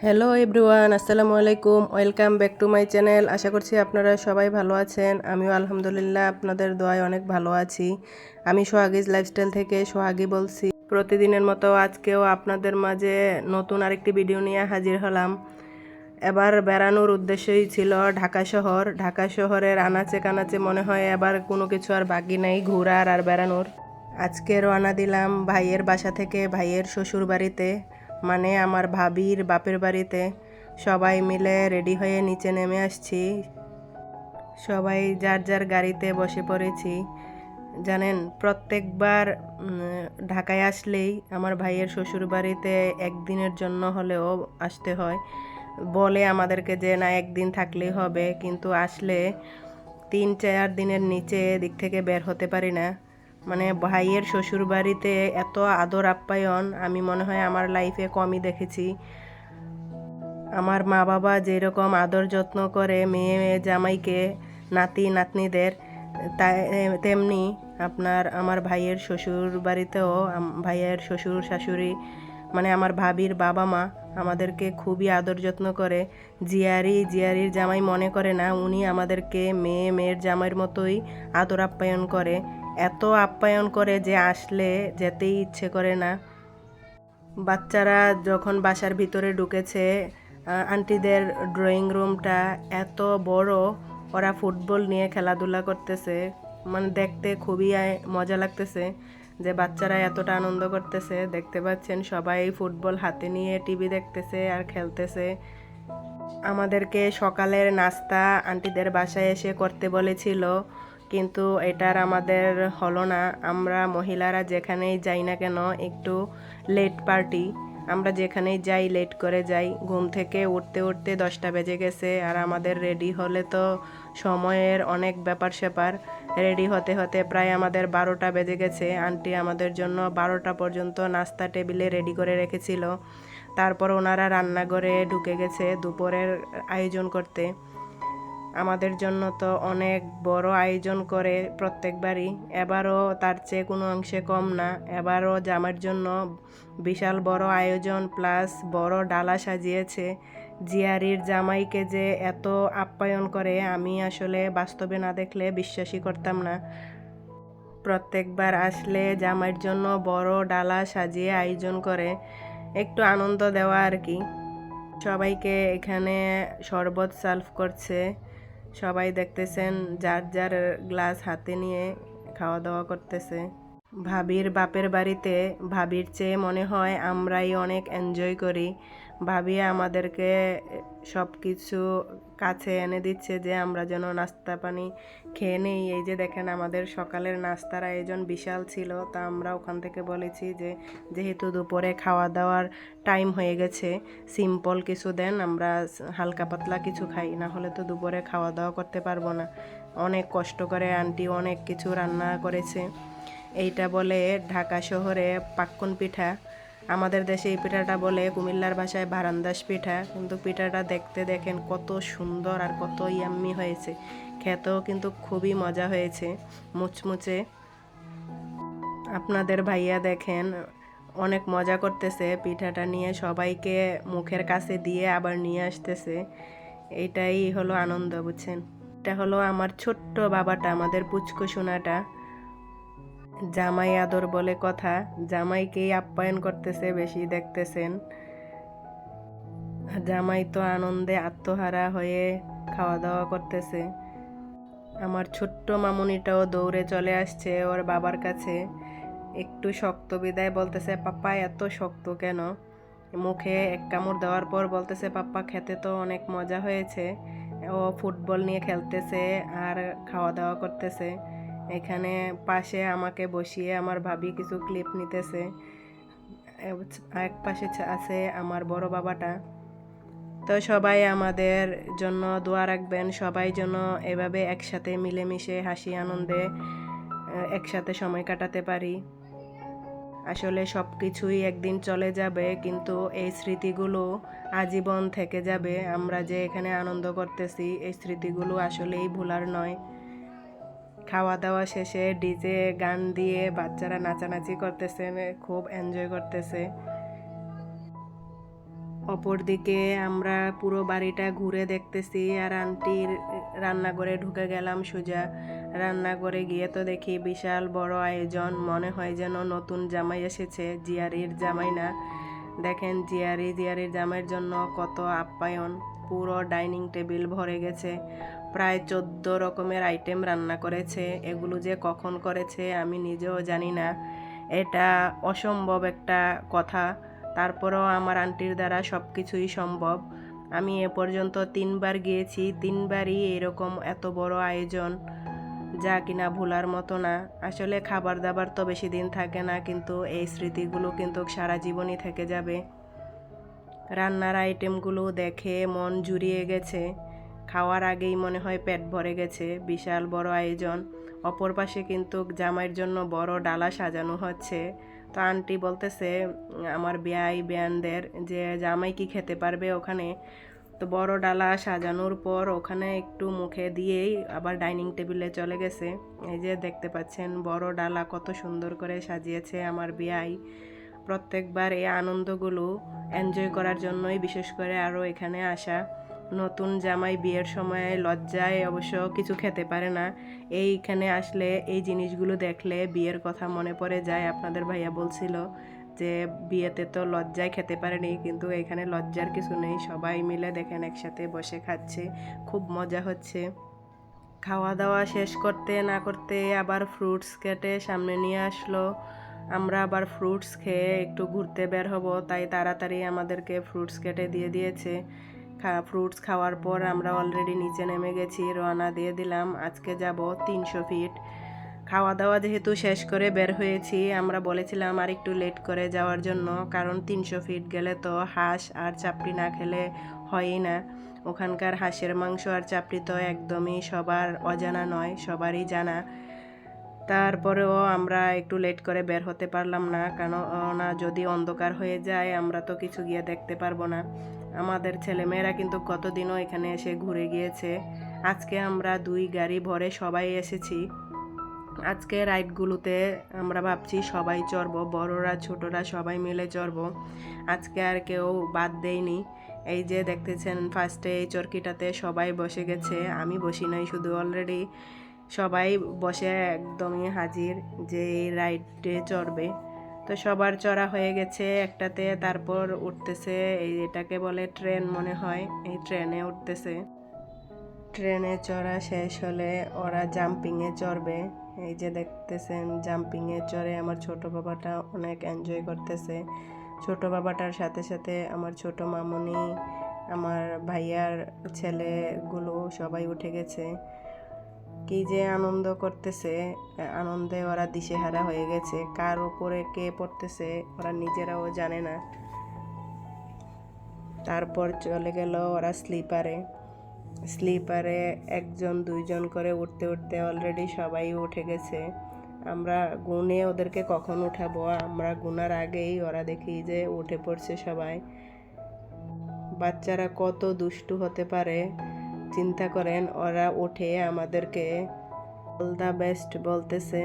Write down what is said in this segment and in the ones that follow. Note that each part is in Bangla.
হ্যালো এভরিওয়ান, আসসালামু আলাইকুম। Welcome back to my channel. আশা করছি আপনারা সবাই ভালো আছেন। আমিও আলহামদুলিল্লাহ আপনাদের দোয়ায় অনেক ভালো আছি। আমি সোহাগীজ লাইফস্টাইল থেকে সোহাগী বলছি। প্রতিদিনের মতো আজকেও আপনাদের মাঝে নতুন আরেকটি ভিডিও নিয়ে হাজির হলাম। এবার বেড়ানোর উদ্দেশ্যই ছিল ঢাকা শহর। ঢাকা শহরের আনাচে কানাচে মনে হয় এবার কোনো কিছু আর বাকি নেই ঘোরার আর বেড়ানোর। আজকে রওনা দিলাম ভাইয়ের বাসা থেকে ভাইয়ের শ্বশুর বাড়িতে, মানে আমার ভাবির বাপের বাড়িতে। সবাই মিলে রেডি হয়ে নিচে নেমে আসছি। সবাই যার যার গাড়িতে বসে পড়েছি। জানেন, প্রত্যেকবার ঢাকায় আসলেই আমার ভাইয়ের শ্বশুর বাড়িতে একদিনের জন্য হলেও আসতে হয়। বলে আমাদেরকে যে না একদিন থাকলেই হবে, কিন্তু আসলে 3-4 দিনের নিচে দিক থেকে বের হতে পারি না। মানে ভাইয়ের শ্বশুর বাড়িতে এত আদর আপ্যায়ন আমি মনে হয় আমার লাইফে কমই দেখেছি। আমার মা বাবা যেরকম আদর যত্ন করে মেয়ে মেয়ে জামাইকে, নাতি নাতনিদের, তেমনি আমার ভাইয়ের শ্বশুর বাড়িতেও ভাইয়ের শ্বশুর শাশুড়ি, মানে আমার ভাবির বাবা মা আমাদেরকে খুবই আদর যত্ন করে। জিয়ারির জামাই মনে করে না, উনি আমাদেরকে মেয়ের জামাইয়ের মতোই আদর আপ্যায়ন করে। এত আপ্যায়ন করে যে আসলে যেতেই ইচ্ছে করে না। বাচ্চারা যখন বাসার ভিতরে ঢুকেছে, আন্টিদের ড্রয়িং রুমটা এত বড়, ওরা ফুটবল নিয়ে খেলাধুলা করতেছে। মানে দেখতে খুবই মজা লাগতেছে যে বাচ্চারা এতটা আনন্দ করতেছে। দেখতে পাচ্ছেন সবাই ফুটবল হাতে নিয়ে টিভি দেখতেছে আর খেলতেছে। আমাদেরকে সকালের নাস্তা আন্টিদের বাসায় এসে করতে বলেছিল, কিন্তু এটার আমাদের হলো না। আমরা মহিলারা যেখানেই যাই না কেন একটু লেট পার্টি, আমরা যেখানেই যাই লেট করে যাই। ঘুম থেকে উঠতে উঠতে 10টা বেজে গেছে, আর আমাদের রেডি হলে তো সময়ের অনেক ব্যাপার স্যাপার। রেডি হতে হতে প্রায় আমাদের 12টা বেজে গেছে। আন্টি আমাদের জন্য 12টা পর্যন্ত নাস্তা টেবিলে রেডি করে রেখেছিল। তারপর ওনারা রান্নাঘরে ঢুকে গেছে দুপুরের আয়োজন করতে। আমাদের জন্য তো অনেক বড় আয়োজন করে প্রত্যেকবারই, এবারও তার চেয়ে কোনো অংশে কম না। এবারও জামার জন্য বিশাল বড় আয়োজন, প্লাস বড় ডালা সাজিয়েছে। জিয়ারির জামাইকে যে এত আপ্যায়ন করে আমি আসলে বাস্তবে না দেখলে বিশ্বাসই করতাম না। প্রত্যেকবার আসলে জামাইয়ের জন্য বড় ডালা সাজিয়ে আয়োজন করে, একটু আনন্দ দেওয়া আর কি। সবাইকে এখানে শরবত সার্ভ করছে। সবাই দেখতেছেন যার যার গ্লাস হাতে নিয়ে খাওয়া দাওয়া করতেছে। ভাবির বাপের বাড়িতে ভাবির চেয়ে মনে হয় আমরাই অনেক এনজয় করি। ভাবি আমাদেরকে সব কিছু কাছে এনে দিচ্ছে যে আমরা যেন নাস্তা পানি খেয়ে নেই। এই যে দেখেন আমাদের সকালের নাস্তার আয়োজন বিশাল ছিল, তা আমরা ওখান থেকে বলেছি যে যেহেতু দুপুরে খাওয়া দাওয়ার টাইম হয়ে গেছে, সিম্পল কিছু দেন, আমরা হালকা পাতলা কিছু খাই, না হলে তো দুপুরে খাওয়া দাওয়া করতে পারবো না। অনেক কষ্ট করে আন্টি অনেক কিছু রান্না করেছে। এইটা বলে ঢাকা শহরে পাক্কন পিঠা। আমাদের দেশে এই পিঠাটা বলে কুমিল্লার ভাষায় বারান্দাস পিঠা, কিন্তু পিঠাটা দেখতে দেখেন কত সুন্দর আর কত ইয়াম্মি হয়েছে। খেতেও কিন্তু খুবই মজা হয়েছে, মুচমুচে। আপনাদের ভাইয়া দেখেন অনেক মজা করতেছে পিঠাটা নিয়ে, সবাইকে মুখের কাছে দিয়ে আবার নিয়ে আসতেছে। এটাই হলো আনন্দ, বুঝছেন। এটা হলো আমার ছোট্ট বাবাটা, আমাদের পুচকু সোনাটা। জামাই আদর বলে কথা, জামাইকেই আপ্যায়ন করতেছে বেশি, দেখতেছেন। জামাই তো আনন্দে আত্মহারা হয়ে খাওয়া দাওয়া করতেছে। আমার ছোট্ট মামুনিটাও দৌড়ে চলে আসছে ওর বাবার কাছে। একটু শক্ত বিদায় বলতেছে, পাপ্পা এত শক্ত কেন? মুখে এক কামড় দেওয়ার পর বলতেছে, পাপ্পা খেতে তো অনেক মজা হয়েছে। ও ফুটবল নিয়ে খেলতেছে আর খাওয়া দাওয়া করতেছে। এখানে পাশে আমাকে বসিয়ে আমার ভাবি কিছু ক্লিপ নিতেছে। এক পাশে আছে আমার বড় বাবাটা। তো সবাই আমাদের জন্য দোয়া রাখবেন, সবাই যেন এভাবে একসাথে মিলেমিশে হাসি আনন্দে একসাথে সময় কাটাতে পারি। আসলে সব কিছুই একদিন চলে যাবে, কিন্তু এই স্মৃতিগুলো আজীবন থেকে যাবে। আমরা যে এখানে আনন্দ করতেছি এই স্মৃতিগুলো আসলেই ভোলার নয়। খাওয়া দাওয়া শেষে ডিজে গান দিয়ে বাচ্চারা নাচানাচি করতেছে, খুব এনজয় করতেছে। অপরদিকে আমরা পুরো বাড়িটা ঘুরে দেখতেছি আর আন্টির রান্নাঘরে ঢুকে গেলাম সোজা। রান্নাঘরে গিয়ে তো দেখি বিশাল বড় আয়োজন, মনে হয় যেন নতুন জামাই এসেছে, জিয়ারির জামাই না। দেখেন জিয়ারির জামাইয়ের জন্য কত আপ্যায়ন, পুরো ডাইনিং টেবিল ভরে গেছে। প্রায় 14 রকমের আইটেম রান্না করেছে, এগুলো যে কখন করেছে আমি নিজেও জানি না। এটা অসম্ভব একটা কথা, তারপরেও আমার আন্টির দ্বারা সব কিছুই সম্ভব। আমি এ পর্যন্ত 3বার গিয়েছি, 3বারই এরকম এত বড় আয়োজন, যা কিনা ভোলার মতো না। আসলে খাবার দাবার তো বেশি দিন থাকে না, কিন্তু এই স্মৃতিগুলো কিন্তু সারা জীবনই থেকে যাবে। রান্নার আইটেমগুলো দেখে মন জুড়িয়ে গেছে, খাওয়ার আগেই মনে হয় পেট ভরে গেছে। বিশাল বড় আয়োজন। অপর পাশে কিন্তু জামাইয়ের জন্য বড় ডালা সাজানো হচ্ছে। তো আন্টি বলতেছে আমার বেয়ানদের যে জামাই কি খেতে পারবে ওখানে। তো বড় ডালা সাজানোর পর ওখানে একটু মুখে দিয়েই আবার ডাইনিং টেবিলে চলে গেছে। এই যে দেখতে পাচ্ছেন বড় ডালা কত সুন্দর করে সাজিয়েছে আমার বিয়াই। প্রত্যেকবার এই আনন্দগুলো এনজয় করার জন্যই বিশেষ করে আরও এখানে আসা। নতুন জামাই বিয়ের সময় লজ্জায় অবশ্য কিছু খেতে পারে না, এইখানে আসলে এই জিনিসগুলো দেখলে বিয়ের কথা মনে পড়ে যায়। আপনাদের ভাইয়া বলছিল যে বিয়েতে তো লজ্জায় খেতে পারেনি, কিন্তু এখানে লজ্জার কিছু নেই, সবাই মিলে দেখেন একসাথে বসে খাচ্ছে, খুব মজা হচ্ছে। খাওয়া দাওয়া শেষ করতে না করতে আবার ফ্রুটস কেটে সামনে নিয়ে আসলো। আমরা আবার ফ্রুটস খেয়ে একটু ঘুরতে বের হব, তাই তাড়াতাড়ি আমাদেরকে ফ্রুটস কেটে দিয়ে দিয়েছে। ফ্রুটস খাওয়ার পর আমরা অলরেডি নিচে নেমে গেছি, রওনা দিয়ে দিলাম। আজকে যাব 300 ফিট। খাওয়া দাওয়া যেহেতু শেষ করে বের হয়েছি, আমরা বলেছিলাম আর একটু লেট করে যাওয়ার জন্য, কারণ 300 ফিট গেলে তো হাঁস আর চাপড়ি না খেলে হয়ই না। ওখানকার হাঁসের মাংস আর চাপড়ি তো একদমই সবার অজানা নয়, সবারই জানা। তারপরেও আমরা একটু লেট করে বের হতে পারলাম না, কেননা যদি অন্ধকার হয়ে যায় আমরা তো কিছু গিয়ে দেখতে পারবো না। আমাদের ছেলেমেয়েরা কিন্তু কতদিনও এখানে এসে ঘুরে গিয়েছে। আজকে আমরা 2 গাড়ি ভরে সবাই এসেছি। আজকে রাইডগুলোতে আমরা ভাবছি সবাই চড়বো, বড়রা ছোটরা সবাই মিলে চড়বো। আজকে আর কেউ বাদ দেয়নি। এই যে দেখতেছেন ফার্স্টে এই চরকিটাতে সবাই বসে গেছে, আমি বসি নাই শুধু, অলরেডি সবাই বসে একদমই হাজির যে এই রাইডে চড়বে। তো সবার চড়া হয়ে গেছে একটাতে, তারপর উঠতেছে, এটাকে বলে ট্রেন মনে হয়, এই ট্রেনে উঠতেছে। ট্রেনে চড়া শেষ হলে ওরা জাম্পিংয়ে চড়বে। এই যে দেখতেছেন জাম্পিংয়ে চড়ে আমার ছোট বাবাটা অনেক এনজয় করতেছে। ছোট বাবাটার সাথে সাথে আমার ছোট মামুনি, আমার ভাইয়ার ছেলেগুলো সবাই উঠে গেছে। কি যে আনন্দ করতেছে, আনন্দে ওরা দিশেহারা হয়ে গেছে, কার উপরে কে পড়তেছে ওরা নিজেরাও জানে না। তারপর চলে গেল ওরা স্লিপারে 1-2 করে উঠতে উঠতে অলরেডি সবাই উঠে গেছে। আমরা গুনে ওদেরকে কখন উঠাবো, আমরা গুনার আগেই ওরা দেখি যে উঠে পড়ছে সবাই। বাচ্চারা কত দুষ্টু হতে পারে চিন্তা করেন, ওরা উঠে আমাদেরকে অল দ্য বেস্ট বলতেছে।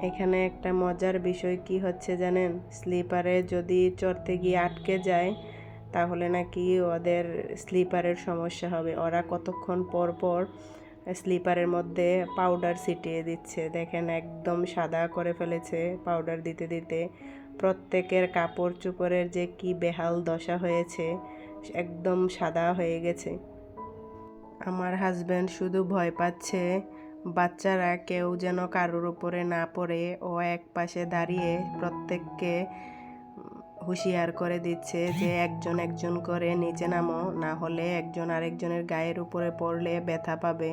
এখানে একটা মজার বিষয় কি হচ্ছে জানেন, স্লিপারে যদি চড়তে গিয়ে আটকে যায় তাহলে নাকি ওদের স্লিপারের সমস্যা হবে। ওরা কতক্ষণ পর পর স্লিপারের মধ্যে পাউডার ছিটিয়ে দিচ্ছে, দেখেন একদম সাদা করে ফেলেছে পাউডার দিতে দিতে। প্রত্যেকের কাপড় চোপড়ের যে কি বেহাল দশা হয়েছে, একদম সাদা হয়ে গেছে। আমার হাজব্যান্ড শুধু ভয় পাচ্ছে বাচ্চারা কেউ যেন কারোর উপরে না পড়ে। ও এক পাশে দাঁড়িয়ে প্রত্যেককে হুঁশিয়ার করে দিচ্ছে যে একজন একজন করে নিচে নামো, না হলে একজন আরেকজনের গায়ের উপরে পড়লে ব্যথা পাবে।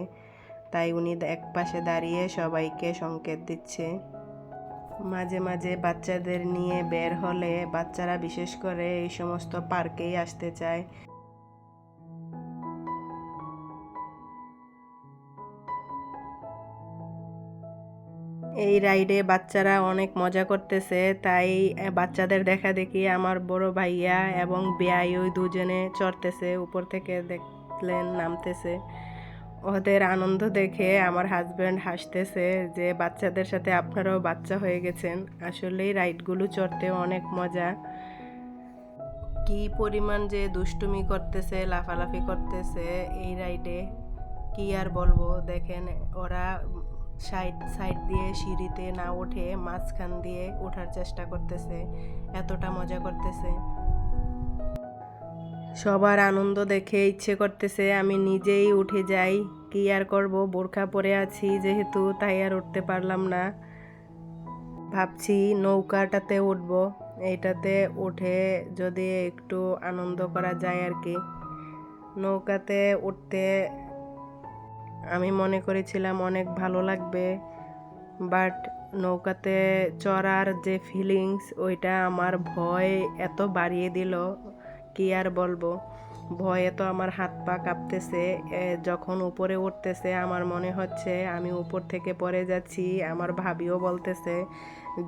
তাই উনি এক পাশে দাঁড়িয়ে সবাইকে সংকেত দিচ্ছে। মাঝে মাঝে বাচ্চাদের নিয়ে বের হলে বাচ্চারা বিশেষ করে এই সমস্ত পার্কেই আসতে চায়। এই রাইডে বাচ্চারা অনেক মজা করতেছে, তাই বাচ্চাদের দেখা দেখি আমার বড় ভাইয়া এবং বেয়াই ওই দুজনে চড়তেছে, উপর থেকে দেখলেন নামতেছে। ওদের আনন্দ দেখে আমার হাজব্যান্ড হাসতেছে যে বাচ্চাদের সাথে আপনারাও বাচ্চা হয়ে গেছেন। আসলেই রাইডগুলো চড়তে অনেক মজা। কি পরিমাণ যে দুষ্টুমি করতেছে, লাফালাফি করতেছে এই রাইডে, কি আর বলবো। দেখেন ওরা সাইড সাইড দিয়ে সিঁড়িতে না উঠে মাঝখান দিয়ে ওঠার চেষ্টা করতেছে, এতটা মজা করতেছে। সবার আনন্দ দেখে ইচ্ছে করতেছে আমি নিজেই উঠে যাই, কি আর করব, বোরখা পরে আছি যেহেতু, তাই আর উঠতে পারলাম না। ভাবছি নৌকাটাতে উঠব, এইটাতে উঠে যদি একটু আনন্দ করা যায় আর কি। নৌকাতে উঠতে আমি মনে করেছিলাম অনেক ভালো লাগবে, বাট নৌকাতে চড়ার যে ফিলিংস ওইটা আমার ভয় এত বাড়িয়ে দিল, কি আর বলবো। ভয়ে তো আমার হাত পা কাঁপতেছে। যখন উপরে উঠতেছে আমার মনে হচ্ছে আমি উপর থেকে পড়ে যাচ্ছি। আমার ভাবিও বলতেছে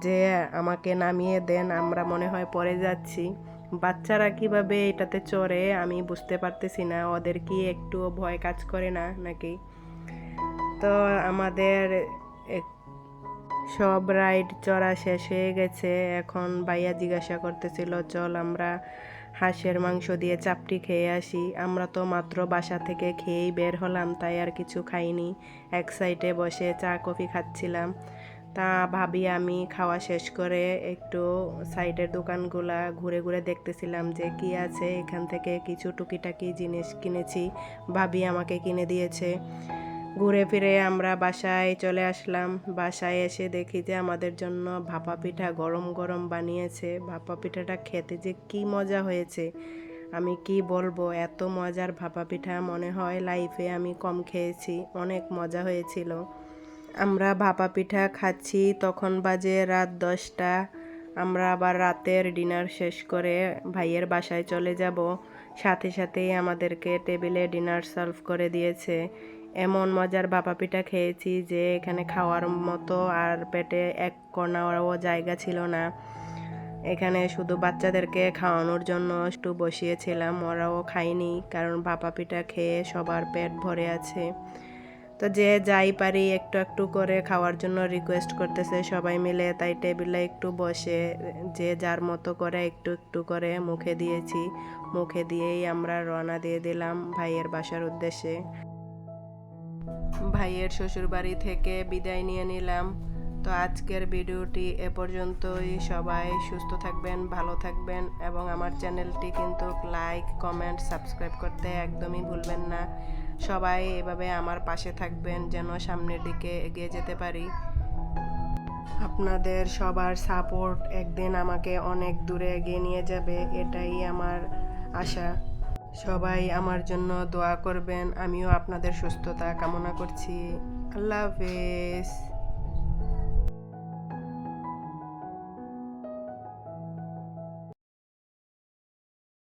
যে আমাকে নামিয়ে দেন, আমরা মনে হয় পড়ে যাচ্ছি। বাচ্চারা কিভাবে এটাতে চড়ে আমি বুঝতে পারতেছি না, ওদের কি একটু ভয় কাজ করে না নাকি। তো আমাদের সব রাইড চড়া শেষ হয়ে গেছে। এখন ভাইয়া জিজ্ঞাসা করতেছিল চল আমরা হাঁসের মাংস দিয়ে চাপটি খেয়ে আসি। আমরা তো মাত্র বাসা থেকে খেয়েই বের হলাম, তাই আর কিছু খাইনি। এক সাইডে বসে চা কফি খাচ্ছিলাম। তা ভাবি আমি খাওয়া শেষ করে একটু সাইডের দোকানগুলা ঘুরে ঘুরে দেখতেছিলাম যে কি আছে। এখান থেকে কিছু টুকিটাকি জিনিস কিনেছি, ভাবি আমাকে কিনে দিয়েছে। ঘুরে ফিরে আমরা বাসায় চলে আসলাম। বাসায় এসে দেখি যে আমাদের জন্য ভাপা পিঠা গরম গরম বানিয়েছে। ভাপা পিঠাটা খেতে যে কি মজা হয়েছে আমি কি বলবো, এত মজার ভাপা পিঠা মনে হয় লাইফে আমি কম খেয়েছি, অনেক মজা হয়েছিল। আমরা ভাপা পিঠা খাচ্ছি, তখন বাজে রাত 10টা। আমরা আবার রাতের ডিনার শেষ করে ভাইয়ের বাসায় চলে যাব। সাথে সাথেই আমাদেরকে টেবিলে ডিনার সার্ভ করে দিয়েছে। এমন মজার ভাপা পিঠা খেয়েছি যে এখানে খাওয়ার মতো আর পেটে এক কোণাও জায়গা ছিল না। এখানে শুধু বাচ্চাদেরকে খাওয়ানোর জন্য একটু বসিয়েছিলাম, ওরাও খায়নি কারণ ভাপা পিঠা খেয়ে সবার পেট ভরে আছে। তো যে যাই পারি একটু একটু করে খাওয়ার জন্য রিকোয়েস্ট করতেছে সবাই মিলে, তাই টেবিলে একটু বসে যে যার মতো করে একটু একটু করে মুখে দিয়েছি। মুখে দিয়েই আমরা রওনা দিয়ে দিলাম ভাইয়ের বাসার উদ্দেশ্যে। ভাইয়ের শ্বশুরবাড়ি থেকে বিদায় নিয়ে নিলাম। তো আজকের ভিডিওটি এ পর্যন্তই। সবাই সুস্থ থাকবেন, ভালো থাকবেন এবং আমার চ্যানেলটি কিন্তু লাইক কমেন্ট সাবস্ক্রাইব করতে একদমই ভুলবেন না। সবাই এভাবে আমার পাশে থাকবেন যেন সামনের দিকে এগিয়ে যেতে পারি। আপনাদের সবার সাপোর্ট একদিন আমাকে অনেক দূরে এগিয়ে নিয়ে যাবে, এটাই আমার আশা। সবাই আমার জন্য দোয়া করবেন, আমিও আপনাদের সুস্থতা কামনা করছি। আল্লাহ হাফেজ।